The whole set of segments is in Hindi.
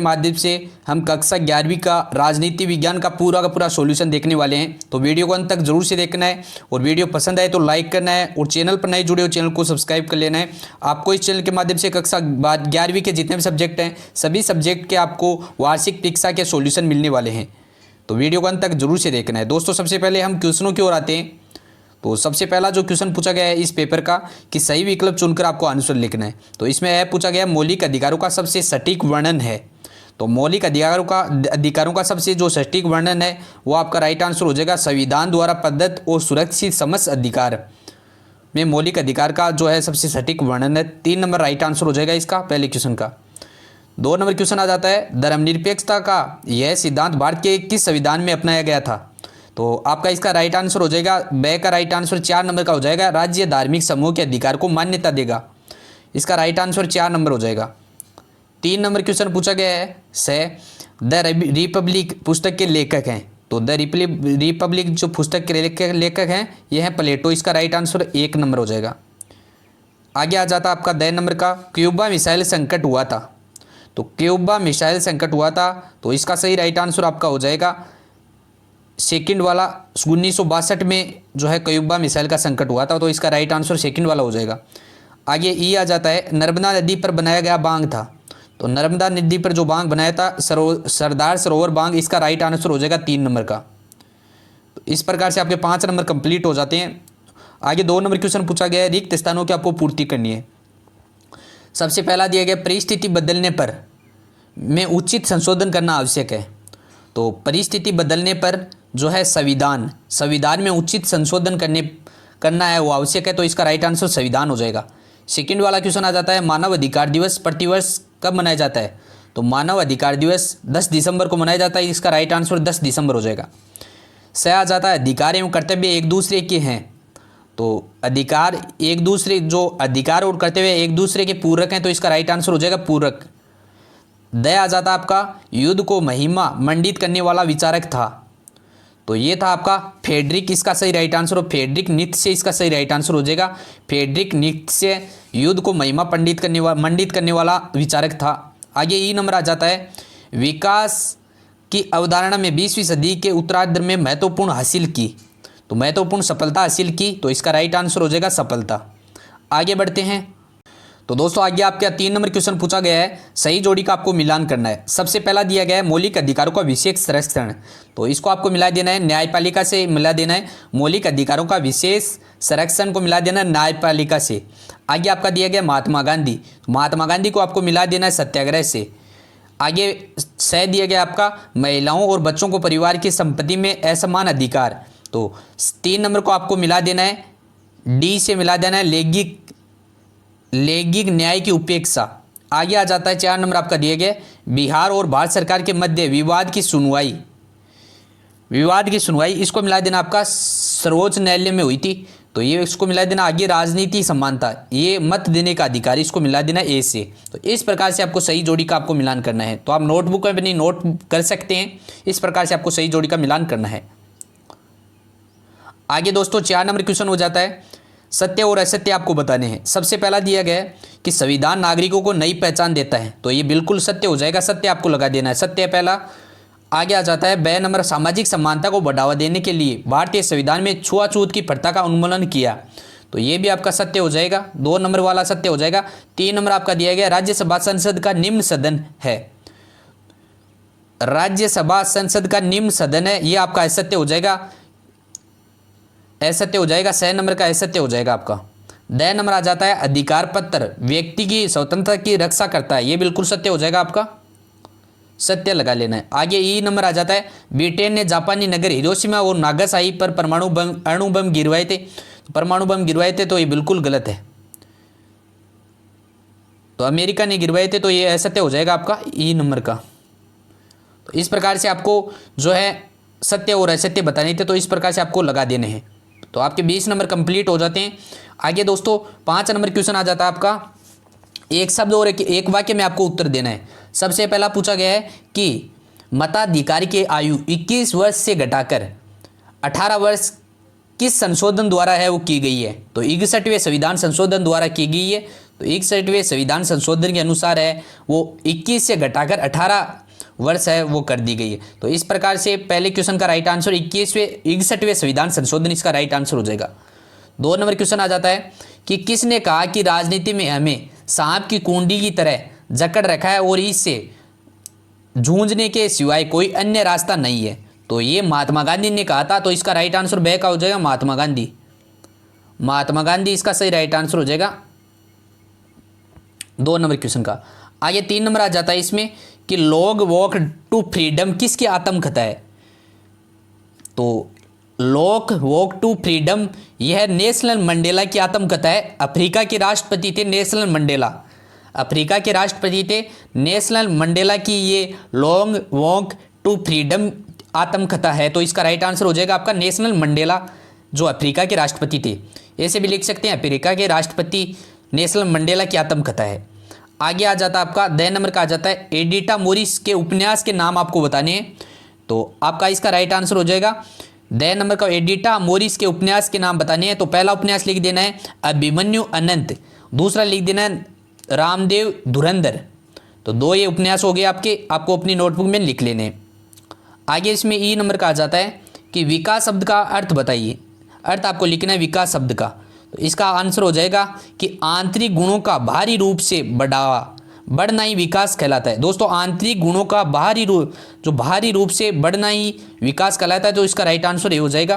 माध्यम से हम कक्षा 11वीं का राजनीति विज्ञान का पूरा सॉल्यूशन देखने वाले हैं। तो वीडियो को अंत तक जरूर से देखना है और वीडियो पसंद आए तो लाइक करना है और चैनल पर नए जुड़े हो चैनल को सब्सक्राइब कर लेना है। आपको इस चैनल के माध्यम से कक्षा 11वीं के जितने भी सब्जेक्ट हैं सभी सब्जेक्ट के आपको वार्षिक परीक्षा के सॉल्यूशन मिलने वाले हैं। तो वीडियो को अंत तक जरूर से देखना है। दोस्तों सबसे पहले हम क्वेश्चनों की ओर आते हैं। तो सबसे पहला जो क्वेश्चन पूछा गया है इस पेपर का कि सही विकल्प चुनकर आपको आंसर लिखना है। तो इसमें यह पूछा गया मौलिक अधिकारों का सबसे सटीक वर्णन है। तो मौलिक अधिकारों का सबसे जो सटीक वर्णन है वो आपका राइट आंसर हो जाएगा संविधान द्वारा प्रदत्त और सुरक्षित समस्त अधिकार में मौलिक अधिकार का जो है सबसे सटीक वर्णन है। 3 नंबर राइट आंसर हो जाएगा इसका पहले क्वेश्चन का। 2 नंबर क्वेश्चन आ जाता है धर्मनिरपेक्षता का यह सिद्धांत भारत के किस संविधान में अपनाया गया था। तो आपका इसका राइट आंसर हो जाएगा ब का राइट आंसर 4 नंबर का हो जाएगा राज्य धार्मिक समूह के अधिकार को मान्यता देगा। इसका राइट आंसर 4 नंबर हो जाएगा। 3 नंबर क्वेश्चन पूछा गया है से द रिपब्लिक पुस्तक के लेखक हैं। तो द रिपब्लिक जो पुस्तक के लेखक हैं ये हैं प्लेटो। इसका राइट आंसर 1 नंबर हो जाएगा। आगे आ जाता आपका 10 नंबर का क्यूबा मिसाइल संकट हुआ था। तो क्यूबा मिसाइल संकट हुआ था तो इसका सही राइट आंसर आपका हो जाएगा सेकंड वाला 1962 में जो है क्यूबा मिसाइल का संकट हुआ था। तो इसका राइट आंसर सेकंड वाला हो जाएगा। आगे ई आ जाता है नर्मदा नदी पर बनाया गया बांध था। तो नर्मदा नदी पर जो बांध बनाया था सरदार सरोवर बांध। इसका राइट आंसर हो जाएगा 3 नंबर का। तो इस प्रकार से आपके 5 नंबर कंप्लीट हो जाते हैं। आगे 2 नंबर क्वेश्चन पूछा गया है रिक्त स्थानों की आपको पूर्ति करनी है। सबसे पहला दिया गया परिस्थिति बदलने पर में उचित संशोधन करना आवश्यक है। तो परिस्थिति बदलने पर जो है संविधान में उचित संशोधन करना है वो आवश्यक है। तो इसका राइट आंसर संविधान हो जाएगा। सेकंड वाला क्वेश्चन आ जाता है मानव अधिकार दिवस प्रतिवर्ष कब मनाया जाता है। तो मानव अधिकार दिवस 10 दिसंबर को मनाया जाता है। इसका राइट आंसर 10 दिसंबर हो जाएगा। से आ जाता है अधिकार एवं कर्तव्य एक दूसरे के हैं। तो अधिकार और कर्तव्य एक दूसरे के पूरक हैं। तो इसका राइट आंसर हो जाएगा पूरक। द आ जाता आपका युद्ध को महिमा मंडित करने वाला विचारक था। तो ये था आपका फ्रेडरिक। इसका सही राइट आंसर हो फ्रेडरिक नीत्शे। इसका सही राइट आंसर हो जाएगा फ्रेडरिक नीत्शे युद्ध को महिमा मंडित करने वाला विचारक था। आगे ई नंबर आ जाता है विकास की अवधारणा में 20वीं सदी के उत्तरार्ध में महत्वपूर्ण हासिल की। तो महत्वपूर्ण सफलता हासिल की। तो इसका राइट आंसर हो जाएगा सफलता। आगे बढ़ते हैं। तो दोस्तों आगे आपका 3 नंबर क्वेश्चन पूछा गया है सही जोड़ी का आपको मिलान करना है। सबसे पहला दिया गया है मौलिक अधिकारों का विशेष संरक्षण। तो इसको आपको मिला देना है न्यायपालिका से मिला देना है। मौलिक अधिकारों का विशेष संरक्षण को मिला देना है न्यायपालिका से। आगे आपका दिया गया महात्मा गांधी को आपको मिला देना है सत्याग्रह से। आगे सह दिया गया आपका महिलाओं और बच्चों को परिवार की संपत्ति में असमान अधिकार। तो 3 नंबर को आपको मिला देना है डी से मिला देना है लैंगिक न्याय की उपेक्षा। आगे आ जाता है 4 नंबर आपका दिए गए बिहार और भारत सरकार के मध्य विवाद की सुनवाई। इसको मिला देना आपका सर्वोच्च न्यायालय में हुई थी। तो ये इसको मिला देना। आगे राजनीति समानता ये मत देने का अधिकार इसको मिला देना ए से। तो इस प्रकार से आपको सही जोड़ी का आपको मिलान करना है। तो आप नोटबुक में अपनी नोट कर सकते हैं। इस प्रकार से आपको सही जोड़ी का मिलान करना है। आगे दोस्तों 4 नंबर क्वेश्चन हो जाता है सत्य और असत्य आपको बताने हैं। सबसे पहला दिया गया है कि संविधान नागरिकों को नई पहचान देता है। तो ये बिल्कुल सत्य हो जाएगा। सत्य आपको लगा देना है सत्य पहला। आगे आ जाता है 2 नंबर सामाजिक समानता को बढ़ावा देने के लिए भारतीय संविधान में छुआछूत की प्रथा का उन्मूलन किया। तो ये भी आपका सत्य हो जाएगा। 2 नंबर वाला सत्य हो जाएगा। 3 नंबर आपका दिया गया राज्यसभा संसद का निम्न सदन है। राज्यसभा संसद का निम्न सदन है ये आपका असत्य हो जाएगा। असत्य हो जाएगा। 6 नंबर का असत्य हो जाएगा आपका। 10 नंबर आ जाता है अधिकार पत्र व्यक्ति की स्वतंत्रता की रक्षा करता है। ये बिल्कुल सत्य हो जाएगा आपका। सत्य लगा लेना है। आगे ई नंबर आ जाता है ब्रिटेन ने जापानी नगर हिरोशिमा और नागासाकी पर अणु बम गिरवाए थे। तो ये बिल्कुल गलत है। तो अमेरिका ने गिरवाए थे। तो ये असत्य हो जाएगा आपका ई नंबर का। तो इस प्रकार से आपको जो है सत्य और असत्य बताने थे। तो इस प्रकार से आपको लगा देने हैं। तो आपके 20 नंबर कंप्लीट हो जाते हैं। आगे दोस्तों 5 नंबर क्वेश्चन आ जाता है आपका एक शब्द और एक वाक्य में आपको उत्तर देना है। सबसे पहला पूछा गया है कि मताधिकार की आयु 21 वर्ष से घटाकर 18 वर्ष किस संशोधन द्वारा है वो की गई है। तो 61वें संविधान संशोधन द्वारा की गई है। तो 61वें संविधान संशोधन के अनुसार है वो 21 से घटाकर 18 वर्ष है वो कर दी गई है। तो इस प्रकार से पहले क्वेश्चन का राइट आंसर 61वें संविधान संशोधन इसका राइट आंसर हो जाएगा। 2 नंबर क्वेश्चन आ जाता है कि किसने कहा कि राजनीति में हमें सांप की कुंडी की तरह जकड़ रखा है और इससे जूझने के सिवाय कोई अन्य रास्ता नहीं है। तो ये महात्मा गांधी ने कहा था। तो इसका राइट आंसर बे का हो जाएगा महात्मा गांधी। महात्मा गांधी इसका सही राइट आंसर हो जाएगा 2 नंबर क्वेश्चन का। आगे 3 नंबर आ जाता है इसमें कि लॉन्ग वॉक टू फ्रीडम किसकी आत्मकथा है। तो लॉन्ग वॉक टू फ्रीडम यह नेल्सन मंडेला की आत्मकथा है। अफ्रीका के राष्ट्रपति थे नेल्सन मंडेला। अफ्रीका के राष्ट्रपति थे नेल्सन मंडेला की ये लॉन्ग वॉक टू फ्रीडम आत्मकथा है। तो इसका राइट आंसर हो जाएगा आपका नेल्सन मंडेला जो अफ्रीका के राष्ट्रपति थे। ऐसे भी लिख सकते हैं अफ्रीका के राष्ट्रपति नेल्सन मंडेला की आत्मकथा है। आगे आ जाता है आपका 10 नंबर का आ जाता है एडिटा मोरिस के उपन्यास के नाम आपको बताने हैं। तो आपका इसका राइट आंसर हो जाएगा 10 नंबर का एडिटा मोरिस के उपन्यास के नाम बताने हैं। तो पहला उपन्यास लिख देना है अभिमन्यु अनंत, दूसरा लिख देना है रामदेव धुरंधर। तो 2 ये उपन्यास हो गए आपके, आपको अपनी नोटबुक में लिख लेने हैं। आगे इसमें ई नंबर का आ जाता है कि विकास शब्द का अर्थ बताइए। अर्थ आपको लिखना है विकास शब्द का। तो इसका आंसर हो जाएगा कि आंतरिक गुणों का बाहरी रूप से बढ़ना ही विकास कहलाता है। दोस्तों आंतरिक गुणों का बाहरी रूप से बढ़ना ही विकास कहलाता है। तो इसका राइट आंसर ये हो जाएगा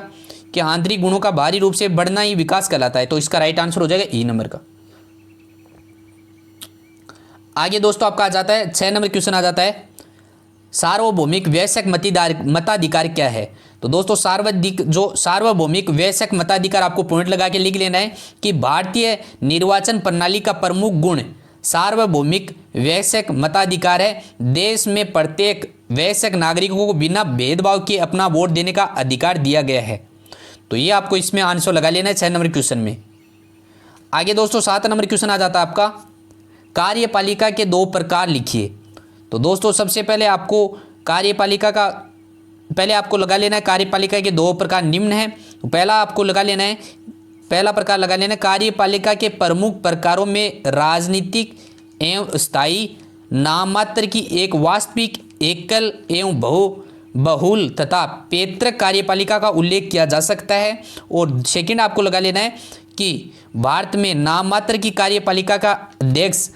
कि आंतरिक गुणों का बाहरी रूप से बढ़ना ही विकास कहलाता है। तो इसका राइट आंसर हो जाएगा ई नंबर का। आगे दोस्तों आपका आ जाता है 6 नंबर क्वेश्चन आ जाता है सार्वभौमिक वयस्क मताधिकार क्या है। तो दोस्तों सार्वभौमिक वयस्क मताधिकार आपको पॉइंट लगा के लिख लेना है कि भारतीय निर्वाचन प्रणाली का प्रमुख गुण सार्वभौमिक वयस्क मताधिकार है। देश में प्रत्येक वयस्क नागरिकों को बिना भेदभाव के अपना वोट देने का अधिकार दिया गया है। तो ये आपको इसमें आंसर लगा लेना है 6 नंबर क्वेश्चन में। आगे दोस्तों 7 नंबर क्वेश्चन आ जाता है आपका कार्यपालिका के 2 प्रकार लिखिए। तो दोस्तों सबसे पहले आपको कार्यपालिका का लगा लेना है कार्यपालिका के 2 प्रकार निम्न हैं। तो पहला प्रकार लगा लेना है कार्यपालिका के प्रमुख प्रकारों में राजनीतिक एवं स्थायी नाममात्र की एक वास्तविक एकल एवं बहुल तथा पैतृक कार्यपालिका का उल्लेख किया जा सकता है। और सेकंड आपको लगा लेना है कि भारत में नाममात्र की कार्यपालिका का अध्यक्ष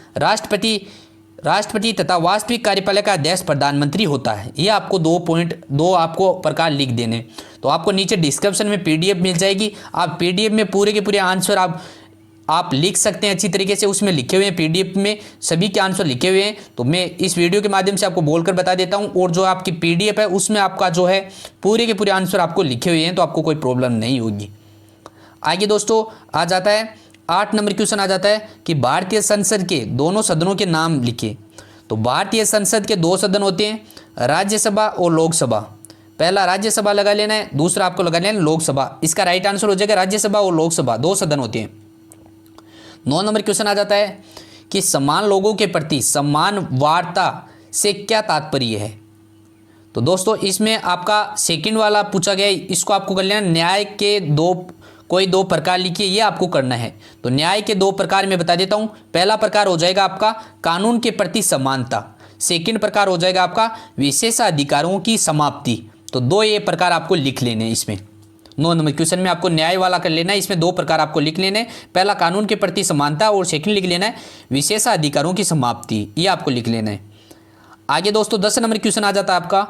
राष्ट्रपति तथा वास्तविक कार्यपालिका अध्यक्ष प्रधानमंत्री होता है। ये आपको 2 आपको प्रकार लिख देने। तो आपको नीचे डिस्क्रिप्शन में पीडीएफ मिल जाएगी। आप पीडीएफ में पूरे के पूरे आंसर आप लिख सकते हैं अच्छी तरीके से। उसमें लिखे हुए हैं पीडीएफ में सभी के आंसर लिखे हुए हैं। तो मैं इस वीडियो के माध्यम से आपको बोलकर बता देता हूँ। और जो आपकी पीडीएफ है उसमें आपका जो है पूरे के पूरे आंसर आपको लिखे हुए हैं। तो आपको कोई प्रॉब्लम नहीं होगी। आगे दोस्तों आ जाता है 8 नंबर क्वेश्चन आ जाता है कि भारतीय संसद के दोनों सदनों के नाम लिखिए। तो भारतीय संसद के 2 सदन होते हैं राज्यसभा और लोकसभा। पहला राज्यसभा लगा लेना है, दूसरा आपको लगा लेना है लोकसभा। इसका राइट आंसर हो जाएगा राज्यसभा और लोकसभा 2 सदन होते हैं। 9 नंबर क्वेश्चन आ जाता है कि समान लोगों के प्रति सम्मान वार्ता से क्या तात्पर्य है। तो दोस्तों इसमें आपका सेकंड वाला पूछा गया, इसको आपको कर लेना न्याय के 2 प्रकार लिखिए। ये आपको करना है। तो न्याय के 2 प्रकार में बता देता हूँ। पहला प्रकार हो जाएगा आपका कानून के प्रति समानता। सेकंड प्रकार हो जाएगा आपका विशेषाधिकारों की समाप्ति। तो 2 ये प्रकार आपको लिख लेने हैं इसमें। 9 नंबर क्वेश्चन में आपको न्याय वाला कर लेना है। इसमें 2 प्रकार आपको लिख लेने हैं। पहला कानून के प्रति समानता और सेकंड लिख लेना है विशेषाधिकारों की समाप्ति। ये आपको लिख लेना है। आगे दोस्तों 10 नंबर क्वेश्चन आ जाता है आपका।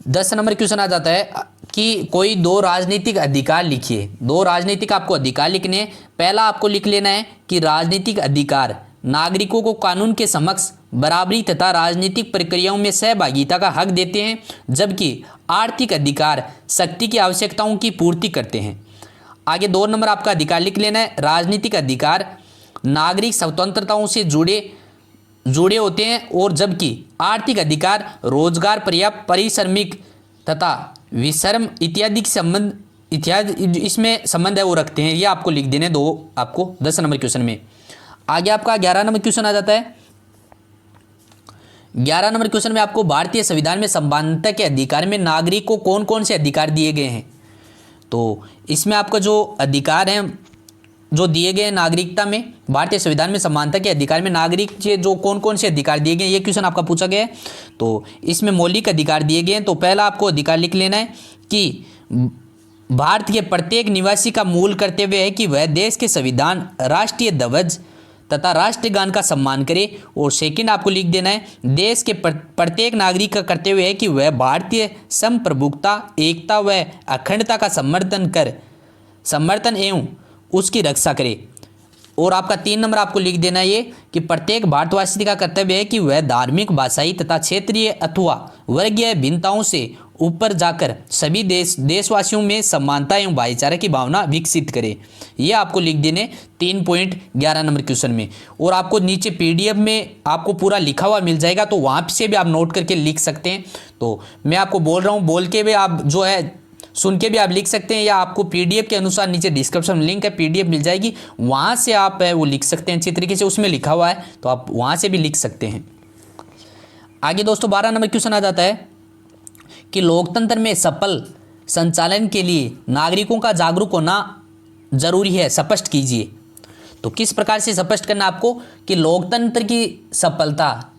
10 नंबर क्वेश्चन आ जाता है कि कोई 2 राजनीतिक अधिकार लिखिए। 2 राजनीतिक आपको अधिकार लिखने हैं। पहला आपको लिख लेना है कि राजनीतिक अधिकार नागरिकों को कानून के समक्ष बराबरी तथा राजनीतिक प्रक्रियाओं में सहभागिता का हक देते हैं, जबकि आर्थिक अधिकार शक्ति की आवश्यकताओं की पूर्ति करते हैं। आगे 2 नंबर आपका अधिकार लिख लेना है राजनीतिक अधिकार नागरिक स्वतंत्रताओं से जुड़े होते हैं, और जबकि आर्थिक अधिकार रोजगार, पर्याप्त परिश्रमिक तथा विश्रम इत्यादि इसमें संबंध है वो रखते हैं। ये आपको लिख देने 2 आपको 10 नंबर क्वेश्चन में। आगे आपका 11 नंबर क्वेश्चन आ जाता है। 11 नंबर क्वेश्चन में आपको भारतीय संविधान में समानता के अधिकार में नागरिक को कौन कौन से अधिकार दिए गए हैं। तो इसमें आपका जो अधिकार है जो दिए गए नागरिकता में, भारतीय संविधान में समानता के अधिकार में नागरिक के जो कौन कौन से अधिकार दिए गए, ये क्वेश्चन आपका पूछा गया है। तो इसमें मौलिक अधिकार दिए गए हैं। तो पहला आपको अधिकार लिख लेना है कि भारत के प्रत्येक निवासी का मूल कर्तव्य है कि वह देश के संविधान, राष्ट्रीय ध्वज तथा राष्ट्रगान का सम्मान करे। और सेकंड आपको लिख देना है, देश के प्रत्येक नागरिक का कर्तव्य है कि वह भारतीय संप्रभुता, एकता व अखंडता का समर्थन एवं उसकी रक्षा करे। और आपका 3 नंबर आपको लिख देना है ये कि प्रत्येक भारतवासी का कर्तव्य है कि वह धार्मिक, भाषाई तथा क्षेत्रीय अथवा वर्गीय भिन्नताओं से ऊपर जाकर सभी देशवासियों में समानता एवं भाईचारे की भावना विकसित करे। ये आपको लिख देने 3.11 नंबर क्वेश्चन में। और आपको नीचे PDF में आपको पूरा लिखा हुआ मिल जाएगा, तो वहाँ से भी आप नोट करके लिख सकते हैं। तो मैं आपको बोल रहा हूँ, बोल के भी आप जो है सुन के भी आप लिख सकते हैं, या आपको PDF के अनुसार नीचे डिस्क्रिप्शन में लिंक है, PDF मिल जाएगी, वहाँ से आप वो लिख सकते हैं अच्छी तरीके से, उसमें लिखा हुआ है, तो आप वहाँ से भी लिख सकते हैं। आगे दोस्तों 12 नंबर क्वेश्चन आ जाता है कि लोकतंत्र में सफल संचालन के लिए नागरिकों का जागरूक होना जरूरी है, स्पष्ट कीजिए। तो किस प्रकार से स्पष्ट करना आपको कि लोकतंत्र की सफलता,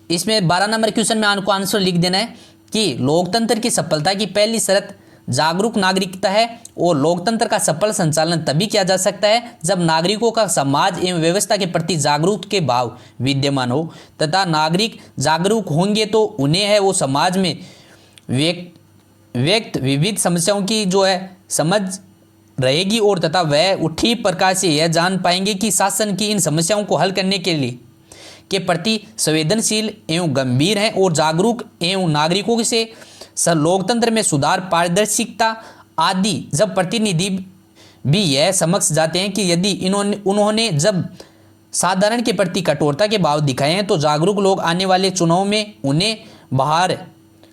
इसमें 12 नंबर क्वेश्चन में आपको आंसर लिख देना है कि लोकतंत्र की सफलता की पहली शर्त जागरूक नागरिकता है। और लोकतंत्र का सफल संचालन तभी किया जा सकता है जब नागरिकों का समाज एवं व्यवस्था के प्रति जागरूक के भाव विद्यमान हो, तथा नागरिक जागरूक होंगे तो उन्हें है वो समाज में व्यक्त विविध समस्याओं की जो है समझ रहेगी, और तथा वह ठीक प्रकार से यह जान पाएंगे कि शासन की इन समस्याओं को हल करने के लिए के प्रति संवेदनशील एवं गंभीर हैं। और जागरूक एवं नागरिकों से लोकतंत्र में सुधार, पारदर्शिता आदि जब प्रतिनिधि भी यह समझ जाते हैं कि यदि उन्होंने जब साधारण के प्रति कठोरता के भाव दिखाए हैं, तो जागरूक लोग आने वाले चुनाव में उन्हें बाहर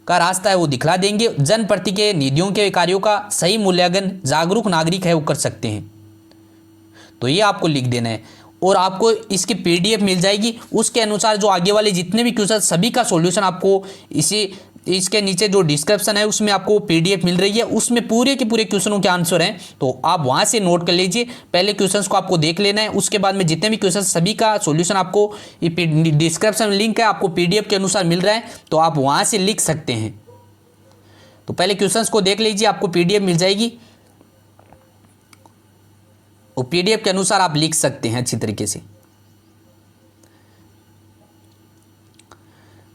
का रास्ता है वो दिखला देंगे। जनप्रति के निधियों के कार्यों का सही मूल्यांकन जागरूक नागरिक है वो कर सकते हैं। तो ये आपको लिख देना है। और आपको इसकी PDF मिल जाएगी, उसके अनुसार जो आगे वाले जितने भी क्वेश्चन सभी का सॉल्यूशन आपको इसके नीचे जो डिस्क्रिप्शन है उसमें आपको PDF मिल रही है, उसमें पूरे के पूरे क्वेश्चनों के आंसर हैं। तो आप वहां से नोट कर लीजिए, पहले क्वेश्चंस को आपको देख लेना है, उसके बाद में जितने भी क्वेश्चन सभी का सॉल्यूशन आपको डिस्क्रिप्शन में लिंक है, आपको PDF के अनुसार मिल रहा है, तो आप वहां से लिख सकते हैं। तो पहले क्वेश्चंस को देख लीजिए, आपको PDF मिल जाएगी, और PDF के अनुसार आप लिख सकते हैं अच्छी तरीके से।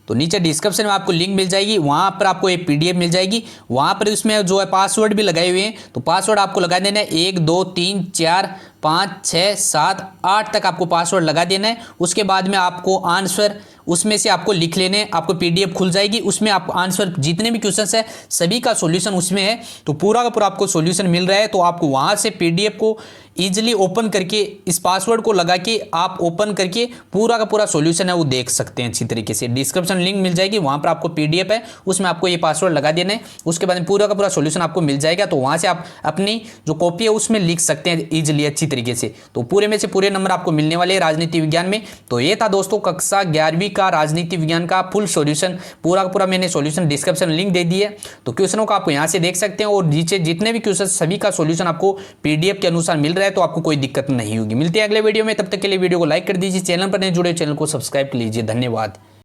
तो नीचे डिस्क्रिप्शन में आपको लिंक मिल जाएगी, वहां पर आपको एक PDF मिल जाएगी, वहां पर उसमें जो है पासवर्ड भी लगाए हुए हैं। तो पासवर्ड आपको लगा देना है 1 2 3 4 5 6 7 8 तक आपको पासवर्ड लगा देना है। उसके बाद में आपको आंसर उसमें से आपको लिख लेने हैं, आपको PDF खुल जाएगी, उसमें आपको आंसर जितने भी क्वेश्चंस है सभी का सॉल्यूशन उसमें है। तो पूरा का पूरा आपको सॉल्यूशन मिल रहा है। तो आपको वहां से PDF को ईजिली ओपन करके इस पासवर्ड को लगा के आप ओपन करके पूरा का पूरा सॉल्यूशन है वो देख सकते हैं अच्छी तरीके से। डिस्क्रिप्शन लिंक मिल जाएगी, वहां पर आपको PDF है, उसमें आपको ये पासवर्ड लगा देना है, उसके बाद में पूरा का पूरा सॉल्यूशन आपको मिल जाएगा। तो वहां से आप अपनी जो कॉपी है उसमें लिख सकते हैं ईजिली अच्छी तरीके से। तो पूरे में से पूरे नंबर आपको मिलने वाले हैं राजनीति विज्ञान में। तो ये था दोस्तों कक्षा 11वीं का राजनीति विज्ञान का फुल सॉल्यूशन, पूरा का पूरा मैंने सॉल्यूशन डिस्क्रिप्शन लिंक दे दी है। तो क्वेश्चनों को आपको यहाँ से देख सकते हैं, और नीचे जितने भी क्वेश्चन सभी का सॉल्यूशन आपको PDF के अनुसार मिल रहा है, तो आपको कोई दिक्कत नहीं होगी। मिलते हैं अगले वीडियो में, तब तक के लिए वीडियो को लाइक कर दीजिए, चैनल पर नहीं जुड़े चैनल को सब्सक्राइब कर लीजिए। धन्यवाद।